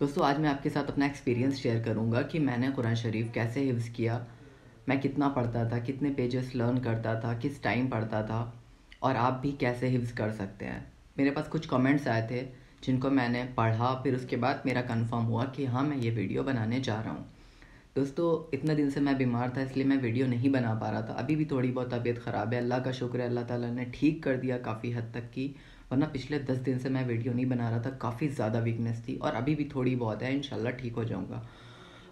दोस्तों आज मैं आपके साथ अपना एक्सपीरियंस शेयर करूंगा कि मैंने कुरान शरीफ कैसे हिफ्ज़ किया, मैं कितना पढ़ता था, कितने पेजेस लर्न करता था, किस टाइम पढ़ता था और आप भी कैसे हिफ्ज़ कर सकते हैं। मेरे पास कुछ कमेंट्स आए थे जिनको मैंने पढ़ा, फिर उसके बाद मेरा कंफर्म हुआ कि हाँ मैं ये वीडियो बनाने जा रहा हूँ। दोस्तों इतने दिन से मैं बीमार था इसलिए मैं वीडियो नहीं बना पा रहा था। अभी भी थोड़ी बहुत तबीयत ख़राब है, अल्लाह का शुक्र है, अल्लाह ताला ने ठीक कर दिया काफ़ी हद तक की। वरना पिछले 10 दिन से मैं वीडियो नहीं बना रहा था, काफ़ी ज़्यादा वीकनेस थी और अभी भी थोड़ी बहुत है, इंशाल्लाह ठीक हो जाऊँगा।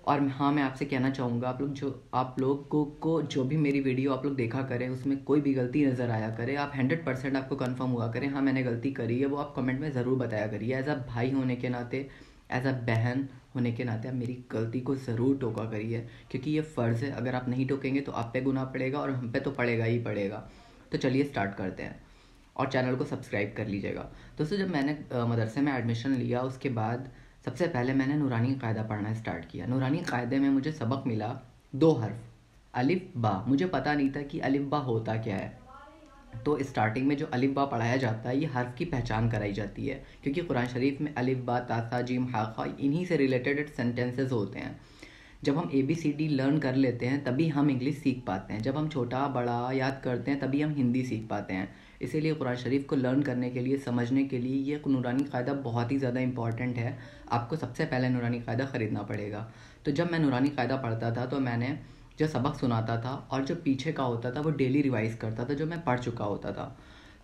और हाँ मैं आपसे कहना चाहूँगा आप लोगों को जो भी मेरी वीडियो आप लोग देखा करें उसमें कोई भी गलती नज़र आया करे, आप 100% आपको कंफर्म हुआ करें हाँ मैंने गलती करी है, वो आप कमेंट में ज़रूर बताया करिए। एज अ भाई होने के नाते, एज अ बहन होने के नाते आप मेरी गलती को ज़रूर टोका करिए, क्योंकि ये फ़र्ज़ है। अगर आप नहीं टोकेंगे तो आप पे गुनाह पड़ेगा और हम पे तो पड़ेगा ही पड़ेगा। तो चलिए स्टार्ट करते हैं और चैनल को सब्सक्राइब कर लीजिएगा। दोस्तों जब मैंने मदरसे में एडमिशन लिया उसके बाद सबसे पहले मैंने नूरानी कायदा पढ़ना स्टार्ट किया। नूरानी कायदे में मुझे सबक मिला 2 हर्फ, अलिफ बा। मुझे पता नहीं था कि अलिफ बा होता क्या है। तो स्टार्टिंग में जो अलिफ बा पढ़ाया जाता है ये हर्फ की पहचान कराई जाती है, क्योंकि कुरान शरीफ में अलिफ बा तासा जीम हा खा इन्हीं से रिलेटेड सेंटेंसेस होते हैं। जब हम ABCD लर्न कर लेते हैं तभी हम इंग्लिश सीख पाते हैं। जब हम छोटा बड़ा याद करते हैं तभी हम हिंदी सीख पाते हैं। इसीलिए कुरान शरीफ को लर्न करने के लिए, समझने के लिए ये नूरानी कायदा बहुत ही ज़्यादा इंपॉर्टेंट है। आपको सबसे पहले नूरानी कायदा ख़रीदना पड़ेगा। तो जब मैं नूरानी कायदा पढ़ता था तो मैंने जो सबक सुनाता था और जो पीछे का होता था वो डेली रिवाइज़ करता था, जो मैं पढ़ चुका होता था।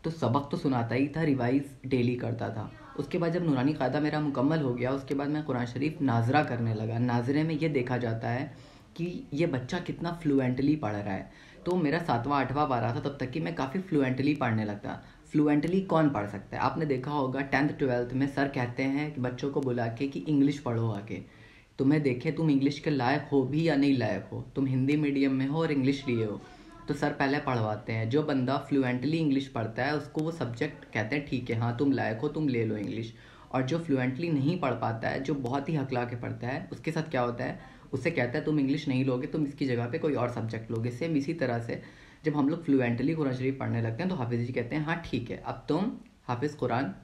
तो सबक तो सुनाता ही था, रिवाइज़ डेली करता था। उसके बाद जब नूरानी कायदा मेरा मुकम्मल हो गया उसके बाद मैं कुरान शरीफ नाजरा करने लगा। नाजरे में ये देखा जाता है कि ये बच्चा कितना फ्लुएंटली पढ़ रहा है। तो मेरा 7वां 8वां पारा था तब तक कि मैं काफ़ी फ्लुएंटली पढ़ने लगता। फ्लुएंटली कौन पढ़ सकता है? आपने देखा होगा 10th 12th में सर कहते हैं कि बच्चों को बुला के कि इंग्लिश पढ़ो आके। तुम्हें देखे तुम इंग्लिश के लायक हो भी या नहीं लायक हो, तुम हिंदी मीडियम में हो और इंग्लिश लिए हो, तो सर पहले पढ़वाते हैं। जो बंदा फ्लुएंटली इंग्लिश पढ़ता है उसको वो सब्जेक्ट कहते हैं ठीक है हाँ तुम लायक हो, तुम ले लो इंग्लिश। और जो फ्लुएंटली नहीं पढ़ पाता है, जो बहुत ही हकला के पढ़ता है, उसके साथ क्या होता है, उससे कहता है तुम इंग्लिश नहीं लोगे, तुम इसकी जगह पे कोई और सब्जेक्ट लोगे। सेम इसी तरह से जब हम लोग फ्लुएंटली कुरान शरीफ पढ़ने लगते हैं तो हाफिज़ जी कहते हैं हाँ ठीक है अब तुम हाफिज़ कुरान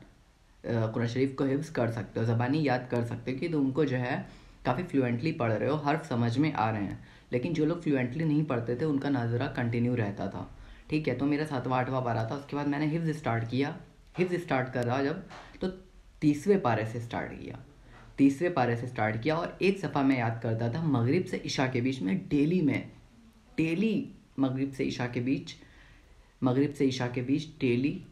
शरीफ को हिफ्ज़ कर सकते हो, ज़बानी याद कर सकते हो कि तुमको जो है काफ़ी फ्लुएंटली पढ़ रहे हो, हर्फ समझ में आ रहे हैं। लेकिन जो लोग फ्लुएंटली नहीं पढ़ते थे उनका नाजरा कंटिन्यू रहता था। ठीक है, तो मेरा 7वां 8वां पारा था। उसके बाद मैंने हिफ्ज़ स्टार्ट किया। हिफ्ज़ स्टार्ट कर रहा जब तो 30वें पारे से स्टार्ट किया। 30वें पारे से स्टार्ट किया और एक सफ़ा मैं याद करता था मगरिब से इशा के बीच में, डेली मगरिब से इशा के बीच डेली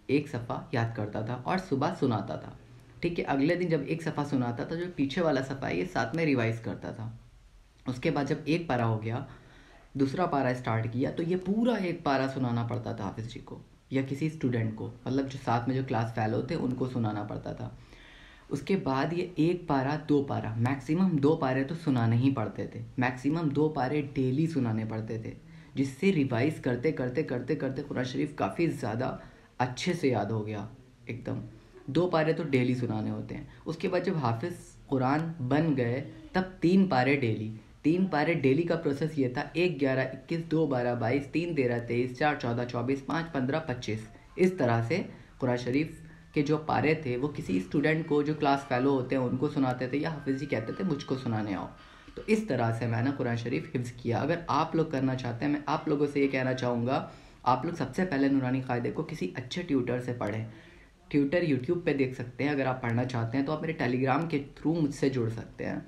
एक सफ़ा याद करता था और सुबह सुनाता था। ठीक है, अगले दिन जब एक सफ़ा सुनाता था जो पीछे वाला सफ़ा है ये साथ में रिवाइज़ करता था। उसके बाद जब एक पारा हो गया, दूसरा पारा स्टार्ट किया तो ये पूरा एक पारा सुनाना पड़ता था हाफिज़ जी को या किसी स्टूडेंट को, मतलब जो साथ में जो क्लास फेलो थे उनको सुनाना पड़ता था। उसके बाद ये एक पारा 2 पारा, मैक्सिमम 2 पारे तो सुनाने ही पड़ते थे। मैक्सिमम 2 पारे डेली सुनाने पड़ते थे, जिससे रिवाइज़ करते करते करते करते कुरान शरीफ काफ़ी ज़्यादा अच्छे से याद हो गया एकदम। 2 पारे तो डेली सुनाने होते हैं। उसके बाद जब हाफिज़ कुरान बन गए तब 3 पारे डेली। 3 पारे डेली का प्रोसेस ये था 1 11 21 2 12 22 3 13 23 4 14 24 5 15 25। इस तरह से कुरान शरीफ के जो पारे थे वो किसी स्टूडेंट को जो क्लास फेलो होते हैं उनको सुनाते थे या हाफिज़ जी कहते थे मुझको सुनाने आओ। तो इस तरह से मैंने कुरान शरीफ हिफ्ज़ किया। अगर आप लोग करना चाहते हैं, मैं आप लोगों से ये कहना चाहूँगा आप लोग सबसे पहले नूरानी कायदे को किसी अच्छे ट्यूटर से पढ़ें। ट्यूटर यूट्यूब पे देख सकते हैं। अगर आप पढ़ना चाहते हैं तो आप मेरे टेलीग्राम के थ्रू मुझसे जुड़ सकते हैं।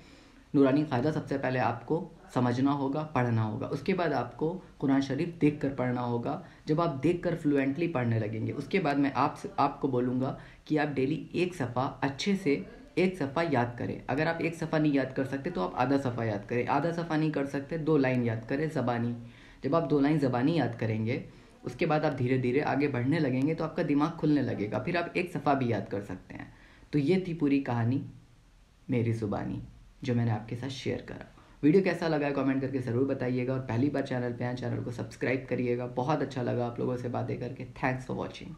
नूरानी कायदा सबसे पहले आपको समझना होगा, पढ़ना होगा। उसके बाद आपको कुरान शरीफ देख कर पढ़ना होगा। जब आप देख कर फ्लुएंटली पढ़ने लगेंगे उसके बाद मैं आपको बोलूँगा कि आप डेली एक सफ़ा अच्छे से एक सफ़ा याद करें। अगर आप एक सफ़ा नहीं याद कर सकते तो आप आधा सफ़ा याद करें। आधा सफ़ा नहीं कर सकते 2 लाइन याद करें ज़बानी। जब आप 2 लाइन ज़बानी याद करेंगे उसके बाद आप धीरे धीरे आगे बढ़ने लगेंगे तो आपका दिमाग खुलने लगेगा, फिर आप एक सफ़ा भी याद कर सकते हैं। तो ये थी पूरी कहानी मेरी ज़ुबानी जो मैंने आपके साथ शेयर करा। वीडियो कैसा लगा है कमेंट करके ज़रूर बताइएगा और पहली बार चैनल पे आए चैनल को सब्सक्राइब करिएगा। बहुत अच्छा लगा आप लोगों से बातें करके। Thanks for watching.